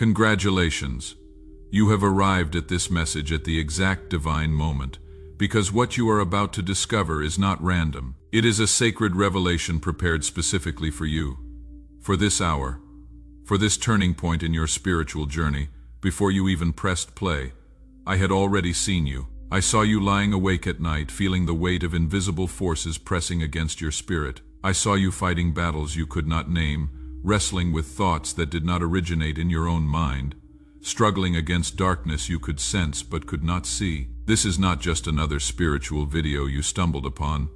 Congratulations! You have arrived at this message at the exact divine moment, because what you are about to discover is not random. It is a sacred revelation prepared specifically for you, for this hour, for this turning point in your spiritual journey. Before you even pressed play, I had already seen you. I saw you lying awake at night, feeling the weight of invisible forces pressing against your spirit. I saw you fighting battles you could not name, wrestling with thoughts that did not originate in your own mind, struggling against darkness you could sense but could not see. This is not just another spiritual video you stumbled upon.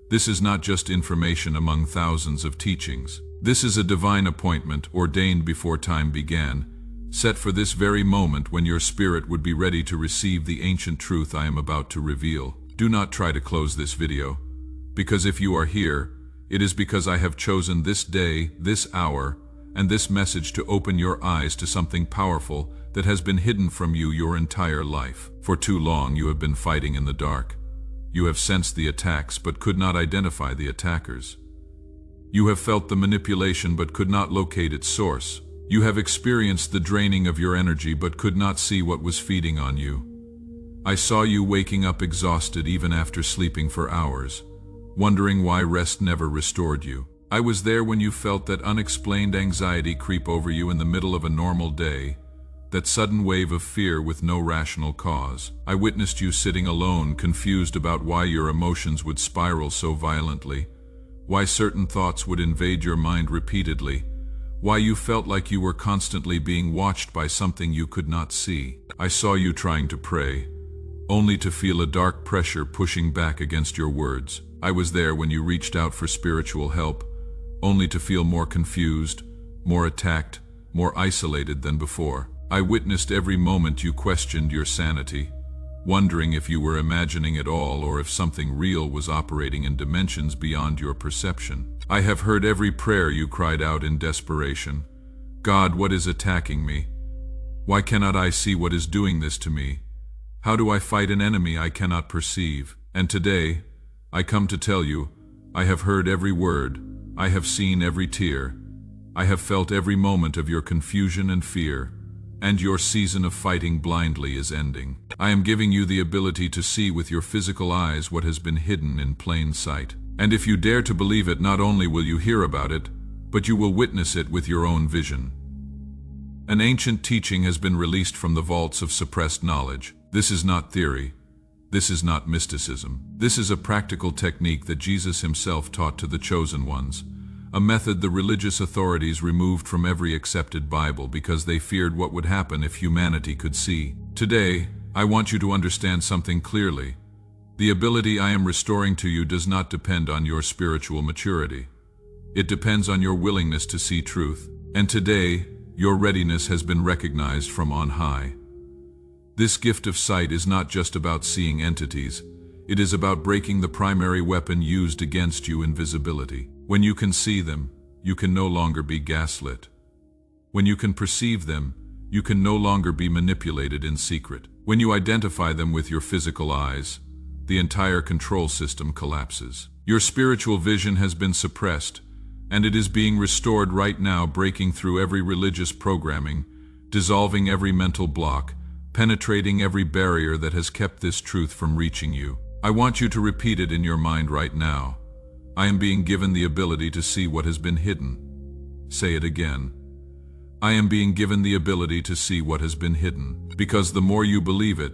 This is not just information among thousands of teachings. This is a divine appointment ordained before time began, set for this very moment when your spirit would be ready to receive the ancient truth I am about to reveal. Do not try to close this video, because if you are here, it is because I have chosen this day, this hour, and this message to open your eyes to something powerful that has been hidden from you your entire life. For too long you have been fighting in the dark. You have sensed the attacks but could not identify the attackers. You have felt the manipulation but could not locate its source. You have experienced the draining of your energy but could not see what was feeding on you. I saw you waking up exhausted even after sleeping for hours, wondering why rest never restored you. I was there when you felt that unexplained anxiety creep over you in the middle of a normal day, that sudden wave of fear with no rational cause. I witnessed you sitting alone, confused about why your emotions would spiral so violently, why certain thoughts would invade your mind repeatedly, why you felt like you were constantly being watched by something you could not see. I saw you trying to pray, only to feel a dark pressure pushing back against your words. I was there when you reached out for spiritual help, only to feel more confused, more attacked, more isolated than before. I witnessed every moment you questioned your sanity, wondering if you were imagining it all or if something real was operating in dimensions beyond your perception. I have heard every prayer you cried out in desperation. God, what is attacking me? Why cannot I see what is doing this to me? How do I fight an enemy I cannot perceive? And today, I come to tell you, I have heard every word, I have seen every tear, I have felt every moment of your confusion and fear, and your season of fighting blindly is ending. I am giving you the ability to see with your physical eyes what has been hidden in plain sight. And if you dare to believe it, not only will you hear about it, but you will witness it with your own vision. An ancient teaching has been released from the vaults of suppressed knowledge. This is not theory. This is not mysticism. This is a practical technique that Jesus himself taught to the chosen ones, a method the religious authorities removed from every accepted Bible because they feared what would happen if humanity could see. Today, I want you to understand something clearly. The ability I am restoring to you does not depend on your spiritual maturity. It depends on your willingness to see truth. And today, your readiness has been recognized from on high. This gift of sight is not just about seeing entities. It is about breaking the primary weapon used against you, invisibility. When you can see them, you can no longer be gaslit. When you can perceive them, you can no longer be manipulated in secret. When you identify them with your physical eyes, the entire control system collapses. Your spiritual vision has been suppressed, and it is being restored right now, breaking through every religious programming, dissolving every mental block, penetrating every barrier that has kept this truth from reaching you. I want you to repeat it in your mind right now. I am being given the ability to see what has been hidden. Say it again. I am being given the ability to see what has been hidden. Because the more you believe it,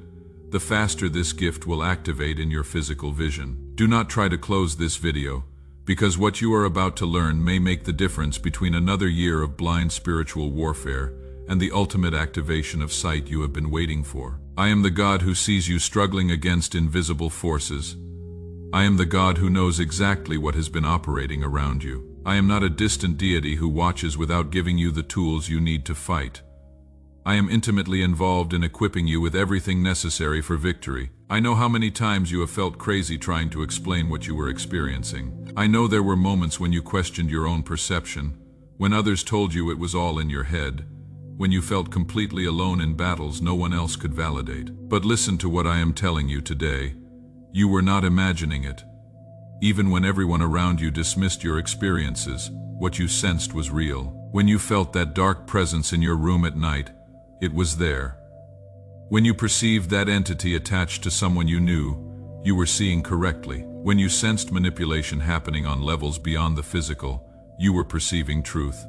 the faster this gift will activate in your physical vision. Do not try to close this video, because what you are about to learn may make the difference between another year of blind spiritual warfare and the ultimate activation of sight you have been waiting for. I am the God who sees you struggling against invisible forces. I am the God who knows exactly what has been operating around you. I am not a distant deity who watches without giving you the tools you need to fight. I am intimately involved in equipping you with everything necessary for victory. I know how many times you have felt crazy trying to explain what you were experiencing. I know there were moments when you questioned your own perception, when others told you it was all in your head, when you felt completely alone in battles no one else could validate. But listen to what I am telling you today. You were not imagining it. Even when everyone around you dismissed your experiences, what you sensed was real. When you felt that dark presence in your room at night, it was there. When you perceived that entity attached to someone you knew, you were seeing correctly. When you sensed manipulation happening on levels beyond the physical, you were perceiving truth.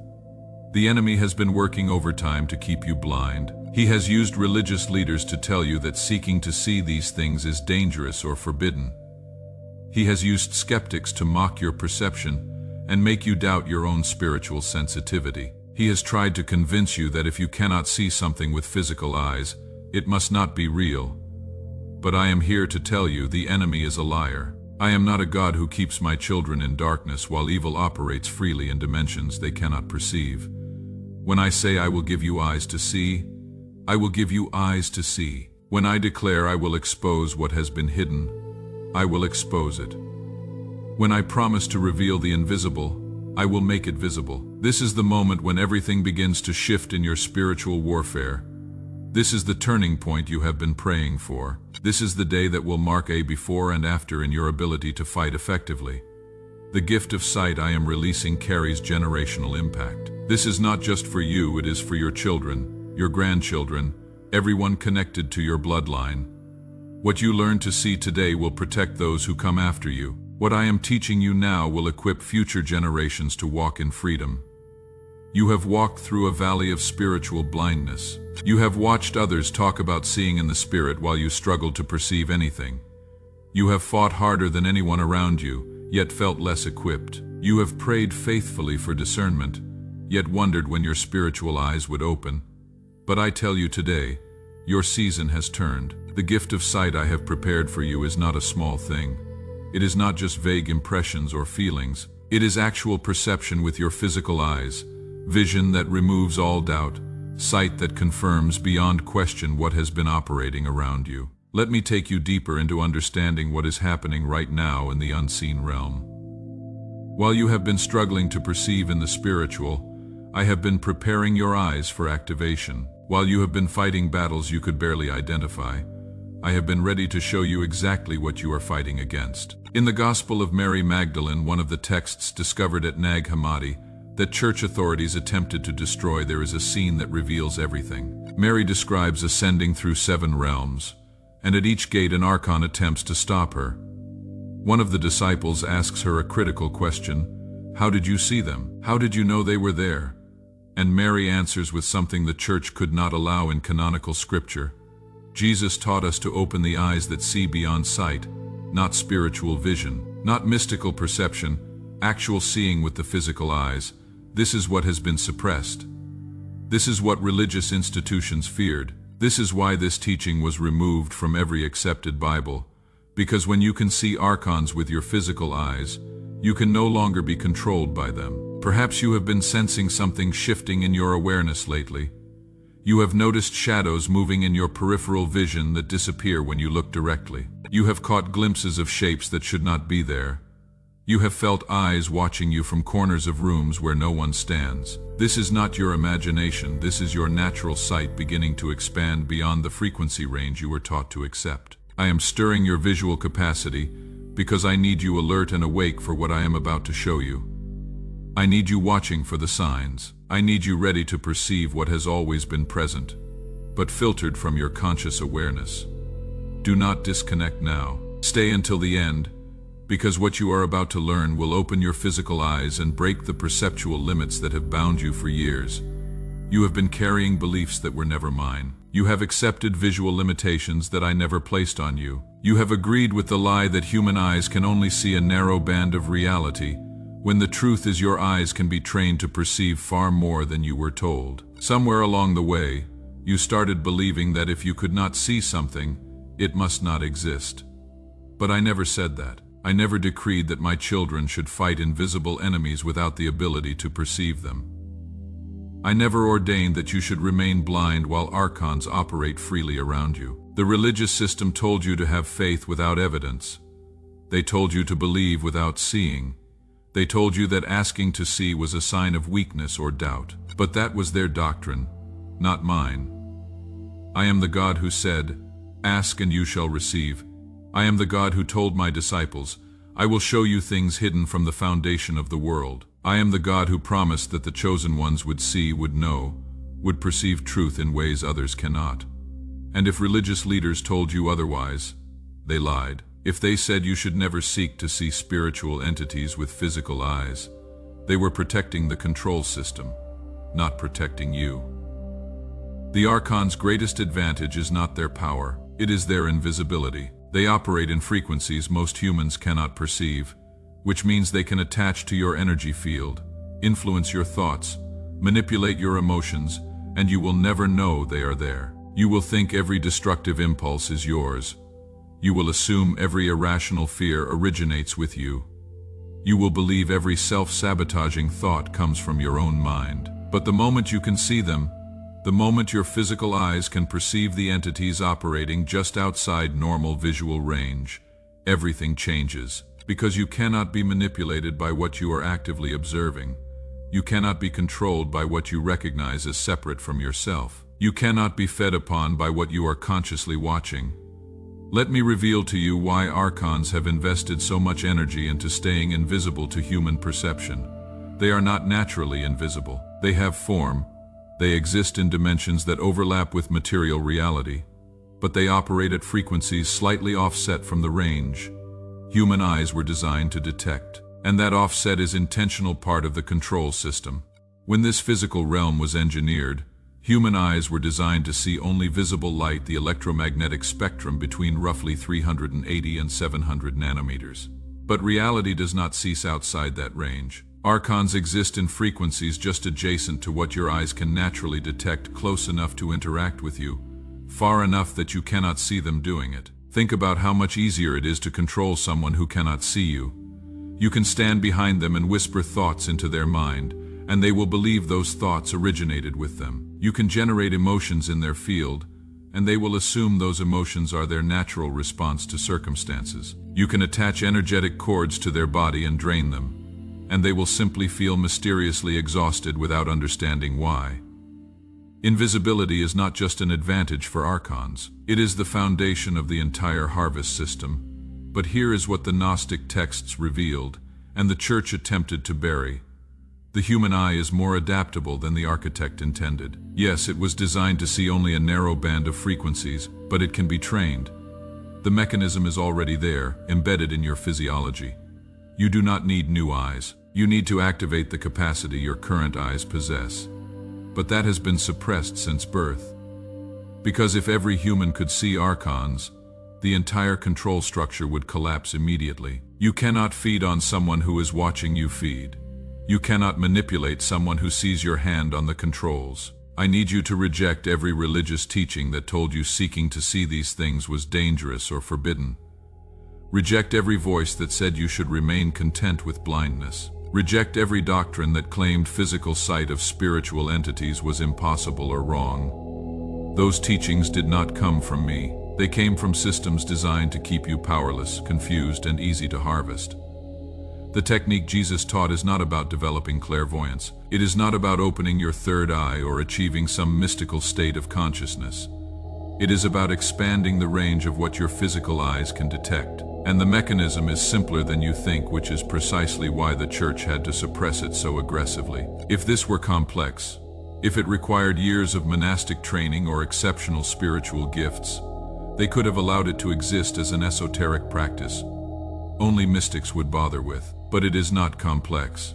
The enemy has been working overtime to keep you blind. He has used religious leaders to tell you that seeking to see these things is dangerous or forbidden. He has used skeptics to mock your perception and make you doubt your own spiritual sensitivity. He has tried to convince you that if you cannot see something with physical eyes, it must not be real. But I am here to tell you the enemy is a liar. I am not a God who keeps my children in darkness while evil operates freely in dimensions they cannot perceive. When I say I will give you eyes to see, I will give you eyes to see. When I declare I will expose what has been hidden, I will expose it. When I promise to reveal the invisible, I will make it visible. This is the moment when everything begins to shift in your spiritual warfare. This is the turning point you have been praying for. This is the day that will mark a before and after in your ability to fight effectively. The gift of sight I am releasing carries generational impact. This is not just for you, it is for your children, your grandchildren, everyone connected to your bloodline. What you learn to see today will protect those who come after you. What I am teaching you now will equip future generations to walk in freedom. You have walked through a valley of spiritual blindness. You have watched others talk about seeing in the spirit while you struggled to perceive anything. You have fought harder than anyone around you, yet felt less equipped. You have prayed faithfully for discernment, yet wondered when your spiritual eyes would open. But I tell you today, your season has turned. The gift of sight I have prepared for you is not a small thing. It is not just vague impressions or feelings. It is actual perception with your physical eyes, vision that removes all doubt, sight that confirms beyond question what has been operating around you. Let me take you deeper into understanding what is happening right now in the unseen realm. While you have been struggling to perceive in the spiritual, I have been preparing your eyes for activation. While you have been fighting battles you could barely identify, I have been ready to show you exactly what you are fighting against. In the Gospel of Mary Magdalene, one of the texts discovered at Nag Hammadi that church authorities attempted to destroy, there is a scene that reveals everything. Mary describes ascending through 7 realms, and at each gate an archon attempts to stop her. One of the disciples asks her a critical question: how did you see them? How did you know they were there? And Mary answers with something the church could not allow in canonical scripture. Jesus taught us to open the eyes that see beyond sight, not spiritual vision, not mystical perception, actual seeing with the physical eyes. This is what has been suppressed. This is what religious institutions feared. This is why this teaching was removed from every accepted Bible. Because when you can see archons with your physical eyes, you can no longer be controlled by them. Perhaps you have been sensing something shifting in your awareness lately. You have noticed shadows moving in your peripheral vision that disappear when you look directly. You have caught glimpses of shapes that should not be there. You have felt eyes watching you from corners of rooms where no one stands. This is not your imagination, this is your natural sight beginning to expand beyond the frequency range you were taught to accept. I am stirring your visual capacity because I need you alert and awake for what I am about to show you. I need you watching for the signs. I need you ready to perceive what has always been present, but filtered from your conscious awareness. Do not disconnect now. Stay until the end, because what you are about to learn will open your physical eyes and break the perceptual limits that have bound you for years. You have been carrying beliefs that were never mine. You have accepted visual limitations that I never placed on you. You have agreed with the lie that human eyes can only see a narrow band of reality, when the truth is your eyes can be trained to perceive far more than you were told. Somewhere along the way, you started believing that if you could not see something, it must not exist. But I never said that. I never decreed that my children should fight invisible enemies without the ability to perceive them. I never ordained that you should remain blind while archons operate freely around you. The religious system told you to have faith without evidence. They told you to believe without seeing. They told you that asking to see was a sign of weakness or doubt. But that was their doctrine, not mine. I am the God who said, "Ask and you shall receive." I am the God who told my disciples, "I will show you things hidden from the foundation of the world." I am the God who promised that the chosen ones would see, would know, would perceive truth in ways others cannot. And if religious leaders told you otherwise, they lied. If they said you should never seek to see spiritual entities with physical eyes, they were protecting the control system, not protecting you. The Archon's greatest advantage is not their power, it is their invisibility. They operate in frequencies most humans cannot perceive, which means they can attach to your energy field, influence your thoughts, manipulate your emotions, and you will never know they are there. You will think every destructive impulse is yours. You will assume every irrational fear originates with you. You will believe every self-sabotaging thought comes from your own mind. But the moment you can see them, the moment your physical eyes can perceive the entities operating just outside normal visual range, everything changes. Because you cannot be manipulated by what you are actively observing. You cannot be controlled by what you recognize as separate from yourself. You cannot be fed upon by what you are consciously watching. Let me reveal to you why Archons have invested so much energy into staying invisible to human perception. They are not naturally invisible. They have form. They exist in dimensions that overlap with material reality, but they operate at frequencies slightly offset from the range human eyes were designed to detect, and that offset is an intentional part of the control system. When this physical realm was engineered, human eyes were designed to see only visible light, the electromagnetic spectrum between roughly 380 and 700 nanometers. But reality does not cease outside that range. Archons exist in frequencies just adjacent to what your eyes can naturally detect, close enough to interact with you, far enough that you cannot see them doing it. Think about how much easier it is to control someone who cannot see you. You can stand behind them and whisper thoughts into their mind, and they will believe those thoughts originated with them. You can generate emotions in their field, and they will assume those emotions are their natural response to circumstances. You can attach energetic cords to their body and drain them, and they will simply feel mysteriously exhausted without understanding why. Invisibility is not just an advantage for Archons. It is the foundation of the entire harvest system. But here is what the Gnostic texts revealed, and the Church attempted to bury. The human eye is more adaptable than the architect intended. Yes, it was designed to see only a narrow band of frequencies, but it can be trained. The mechanism is already there, embedded in your physiology. You do not need new eyes. You need to activate the capacity your current eyes possess. But that has been suppressed since birth. Because if every human could see Archons, the entire control structure would collapse immediately. You cannot feed on someone who is watching you feed. You cannot manipulate someone who sees your hand on the controls. I need you to reject every religious teaching that told you seeking to see these things was dangerous or forbidden. Reject every voice that said you should remain content with blindness. Reject every doctrine that claimed physical sight of spiritual entities was impossible or wrong. Those teachings did not come from me. They came from systems designed to keep you powerless, confused, and easy to harvest. The technique Jesus taught is not about developing clairvoyance. It is not about opening your third eye or achieving some mystical state of consciousness. It is about expanding the range of what your physical eyes can detect. And the mechanism is simpler than you think, which is precisely why the Church had to suppress it so aggressively. If this were complex, if it required years of monastic training or exceptional spiritual gifts, they could have allowed it to exist as an esoteric practice only mystics would bother with. But it is not complex.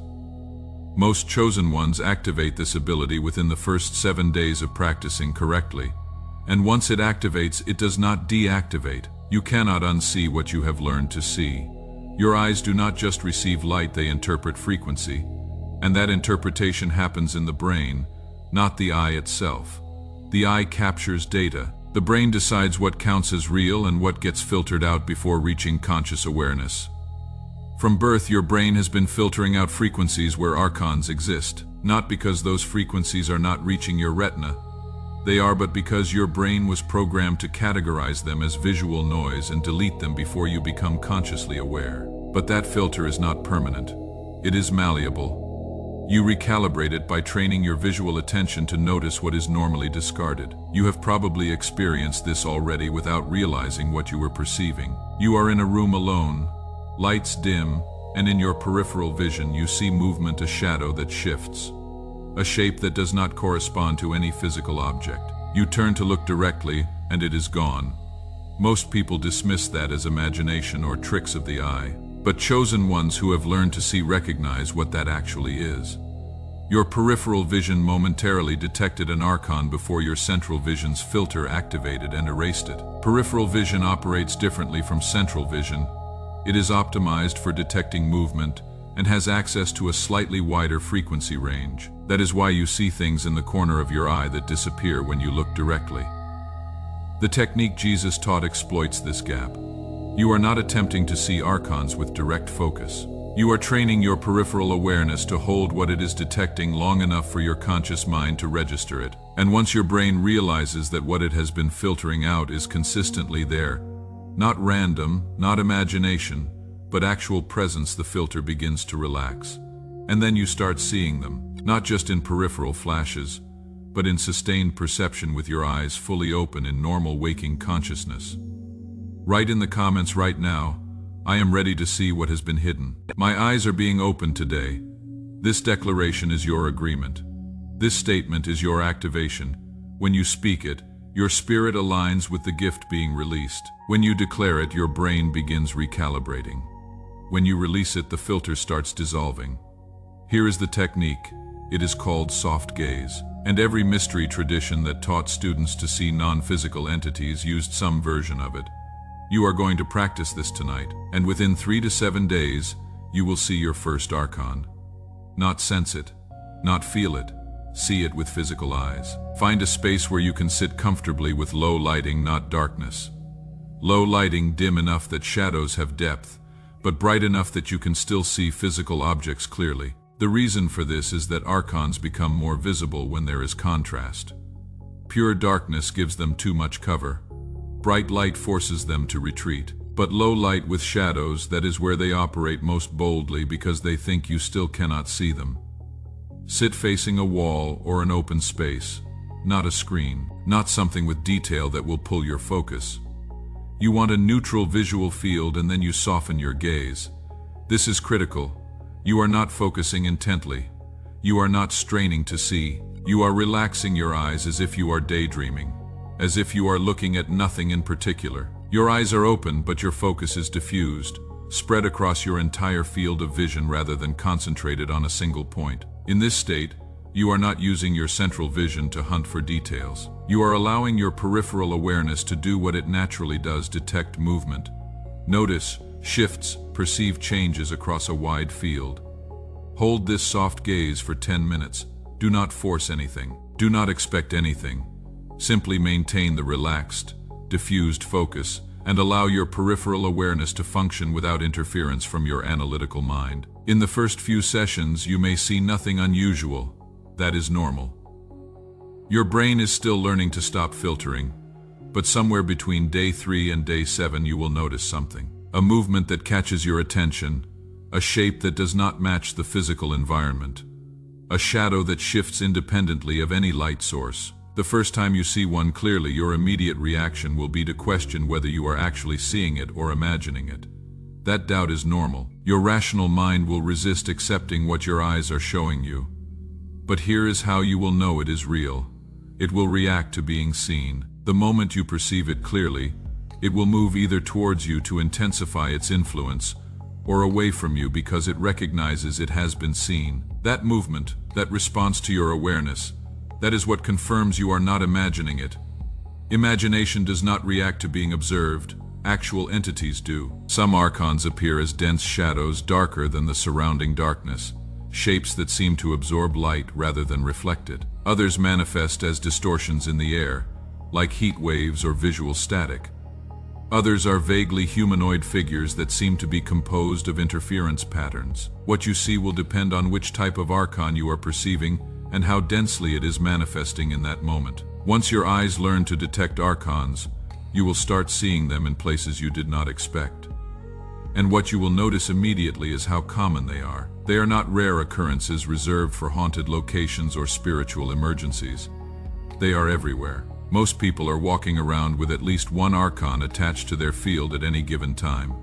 Most chosen ones activate this ability within the first 7 days of practicing correctly. And once it activates, it does not deactivate. You cannot unsee what you have learned to see. Your eyes do not just receive light, they interpret frequency. And that interpretation happens in the brain, not the eye itself. The eye captures data. The brain decides what counts as real and what gets filtered out before reaching conscious awareness. From birth, your brain has been filtering out frequencies where Archons exist, not because those frequencies are not reaching your retina. They are, but because your brain was programmed to categorize them as visual noise and delete them before you become consciously aware. But that filter is not permanent. It is malleable. You recalibrate it by training your visual attention to notice what is normally discarded. You have probably experienced this already without realizing what you were perceiving. You are in a room alone. Lights dim, and in your peripheral vision you see movement, a shadow that shifts, a shape that does not correspond to any physical object. You turn to look directly, and it is gone. Most people dismiss that as imagination or tricks of the eye, but chosen ones who have learned to see recognize what that actually is. Your peripheral vision momentarily detected an archon before your central vision's filter activated and erased it. Peripheral vision operates differently from central vision. It is optimized for detecting movement and has access to a slightly wider frequency range. That is why you see things in the corner of your eye that disappear when you look directly. The technique Jesus taught exploits this gap. You are not attempting to see archons with direct focus. You are training your peripheral awareness to hold what it is detecting long enough for your conscious mind to register it. And once your brain realizes that what it has been filtering out is consistently there, not random, not imagination, but actual presence, the filter begins to relax. And then you start seeing them, not just in peripheral flashes, but in sustained perception with your eyes fully open in normal waking consciousness. Write in the comments right now, I am ready to see what has been hidden. My eyes are being opened today. This declaration is your agreement. This statement is your activation. When you speak it, your spirit aligns with the gift being released. When you declare it, your brain begins recalibrating. When you release it, the filter starts dissolving. Here is the technique. It is called soft gaze. And every mystery tradition that taught students to see non-physical entities used some version of it. You are going to practice this tonight, and within 3 to 7 days, you will see your first archon. Not sense it, not feel it, see it with physical eyes. Find a space where you can sit comfortably with low lighting, not darkness. Low lighting, dim enough that shadows have depth, but bright enough that you can still see physical objects clearly. The reason for this is that archons become more visible when there is contrast. Pure darkness gives them too much cover. Bright light forces them to retreat. But low light with shadows, that is where they operate most boldly because they think you still cannot see them. Sit facing a wall or an open space, not a screen, not something with detail that will pull your focus. You want a neutral visual field, and then you soften your gaze. This is critical. You are not focusing intently. You are not straining to see. You are relaxing your eyes as if you are daydreaming, as if you are looking at nothing in particular. Your eyes are open, but your focus is diffused, spread across your entire field of vision rather than concentrated on a single point. In this state, you are not using your central vision to hunt for details. You are allowing your peripheral awareness to do what it naturally does: detect movement. Notice shifts, perceive changes across a wide field. Hold this soft gaze for 10 minutes. Do not force anything. Do not expect anything. Simply maintain the relaxed, diffused focus and allow your peripheral awareness to function without interference from your analytical mind. In the first few sessions, you may see nothing unusual. That is normal. Your brain is still learning to stop filtering, but somewhere between day 3 and day 7 you will notice something. A movement that catches your attention, a shape that does not match the physical environment, a shadow that shifts independently of any light source. The first time you see one clearly, your immediate reaction will be to question whether you are actually seeing it or imagining it. That doubt is normal. Your rational mind will resist accepting what your eyes are showing you. But here is how you will know it is real. It will react to being seen. The moment you perceive it clearly, it will move either towards you to intensify its influence, or away from you because it recognizes it has been seen. That movement, that response to your awareness, that is what confirms you are not imagining it. Imagination does not react to being observed. Actual entities do. Some archons appear as dense shadows, darker than the surrounding darkness, shapes that seem to absorb light rather than reflect it. Others manifest as distortions in the air, like heat waves or visual static. Others are vaguely humanoid figures that seem to be composed of interference patterns. What you see will depend on which type of archon you are perceiving and how densely it is manifesting in that moment. Once your eyes learn to detect archons, you will start seeing them in places you did not expect. And what you will notice immediately is how common they are. They are not rare occurrences reserved for haunted locations or spiritual emergencies. They are everywhere. Most people are walking around with at least one archon attached to their field at any given time.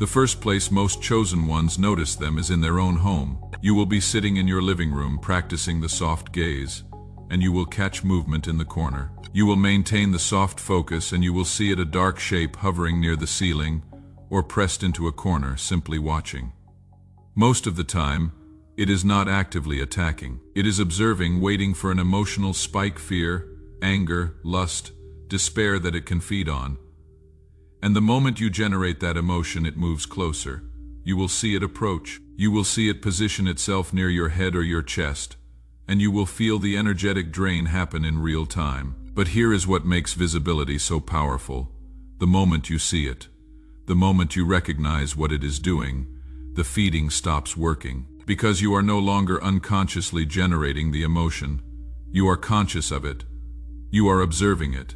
The first place most chosen ones notice them is in their own home. You will be sitting in your living room practicing the soft gaze, and you will catch movement in the corner. You will maintain the soft focus and you will see it a dark shape hovering near the ceiling or pressed into a corner, simply watching. Most of the time, it is not actively attacking. It is observing, waiting for an emotional spike, fear, anger, lust, despair that it can feed on. And the moment you generate that emotion, it moves closer. You will see it approach. You will see it position itself near your head or your chest, and you will feel the energetic drain happen in real time. But here is what makes visibility so powerful. The moment you see it, the moment you recognize what it is doing, the feeding stops working. Because you are no longer unconsciously generating the emotion. You are conscious of it. You are observing it.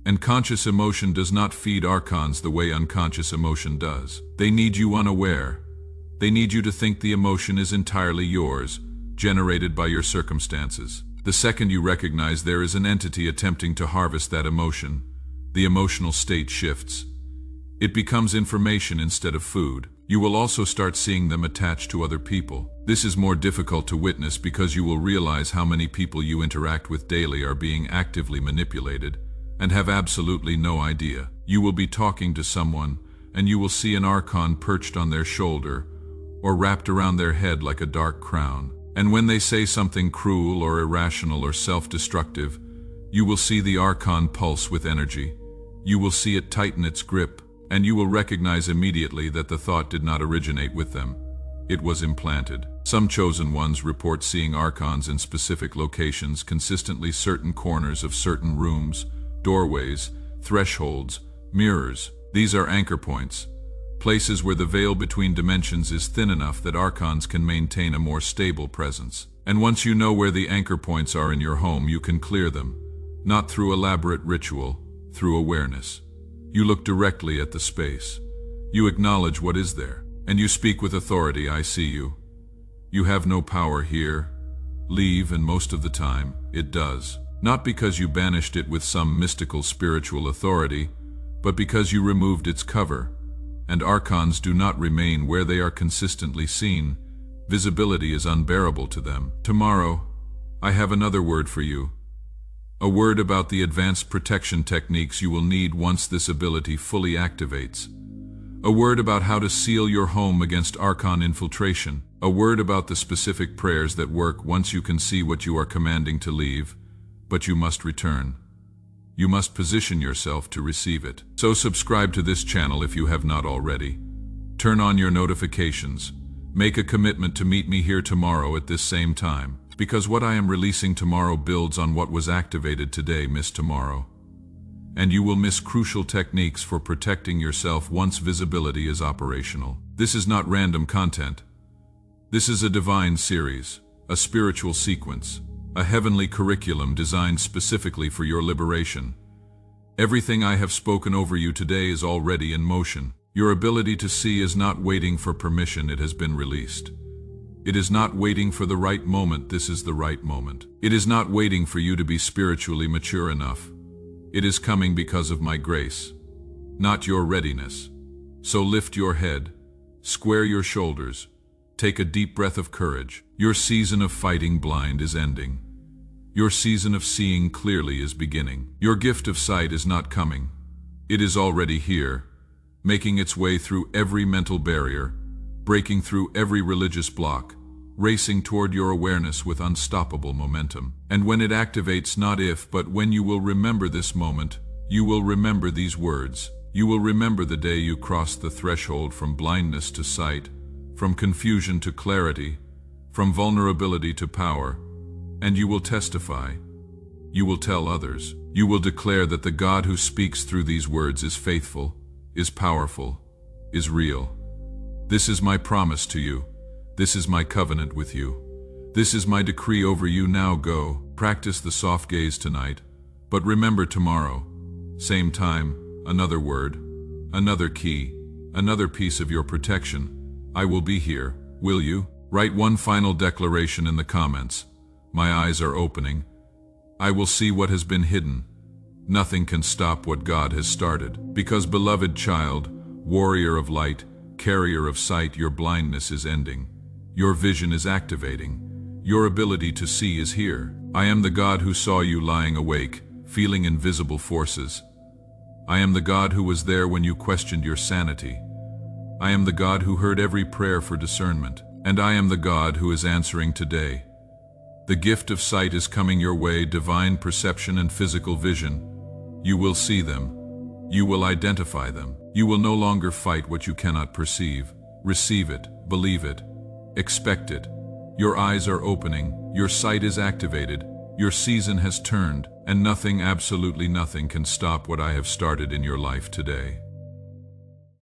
And conscious emotion does not feed archons the way unconscious emotion does. They need you unaware. They need you to think the emotion is entirely yours, generated by your circumstances. The second you recognize there is an entity attempting to harvest that emotion, the emotional state shifts. It becomes information instead of food. You will also start seeing them attached to other people. This is more difficult to witness because you will realize how many people you interact with daily are being actively manipulated and have absolutely no idea. You will be talking to someone and you will see an archon perched on their shoulder or wrapped around their head like a dark crown. And when they say something cruel or irrational or self-destructive, you will see the archon pulse with energy. You will see it tighten its grip, and you will recognize immediately that the thought did not originate with them. It was implanted. Some chosen ones report seeing archons in specific locations, consistently certain corners of certain rooms, doorways, thresholds, mirrors. These are anchor points, places where the veil between dimensions is thin enough that archons can maintain a more stable presence. And once you know where the anchor points are in your home, you can clear them, not through elaborate ritual, through awareness. You look directly at the space. You acknowledge what is there, and you speak with authority. I see you. You have no power here. Leave, and most of the time, it does. Not because you banished it with some mystical spiritual authority, but because you removed its cover. And archons do not remain where they are consistently seen. Visibility is unbearable to them. Tomorrow, I have another word for you. A word about the advanced protection techniques you will need once this ability fully activates. A word about how to seal your home against archon infiltration. A word about the specific prayers that work once you can see what you are commanding to leave, but you must return. You must position yourself to receive it. So subscribe to this channel if you have not already. Turn on your notifications. Make a commitment to meet me here tomorrow at this same time, because what I am releasing tomorrow builds on what was activated today. Miss tomorrow, and you will miss crucial techniques for protecting yourself once visibility is operational. This is not random content. This is a divine series, a spiritual sequence, a heavenly curriculum designed specifically for your liberation. Everything I have spoken over you today is already in motion. Your ability to see is not waiting for permission, it has been released. It is not waiting for the right moment, this is the right moment. It is not waiting for you to be spiritually mature enough. It is coming because of my grace, not your readiness. So lift your head, square your shoulders, take a deep breath of courage. Your season of fighting blind is ending. Your season of seeing clearly is beginning. Your gift of sight is not coming. It is already here, making its way through every mental barrier, breaking through every religious block, racing toward your awareness with unstoppable momentum. And when it activates, not if, but when you will remember this moment, you will remember these words. You will remember the day you crossed the threshold from blindness to sight, from confusion to clarity, from vulnerability to power. And you will testify. You will tell others. You will declare that the God who speaks through these words is faithful, is powerful, is real. This is my promise to you. This is my covenant with you. This is my decree over you. Now go, practice the soft gaze tonight. But remember tomorrow, same time, another word, another key, another piece of your protection. I will be here, will you? Write one final declaration in the comments. My eyes are opening. I will see what has been hidden. Nothing can stop what God has started. Because, beloved child, warrior of light, Carrier of sight, your blindness is ending. Your vision is activating. Your ability to see is here. I am the God who saw you lying awake, feeling invisible forces. I am the God who was there when you questioned your sanity. I am the God who heard every prayer for discernment. And I am the God who is answering today. The gift of sight is coming your way, divine perception and physical vision. You will see them. You will identify them. You will no longer fight what you cannot perceive. Receive it, believe it, expect it. Your eyes are opening, your sight is activated, your season has turned, and nothing, absolutely nothing, can stop what I have started in your life today.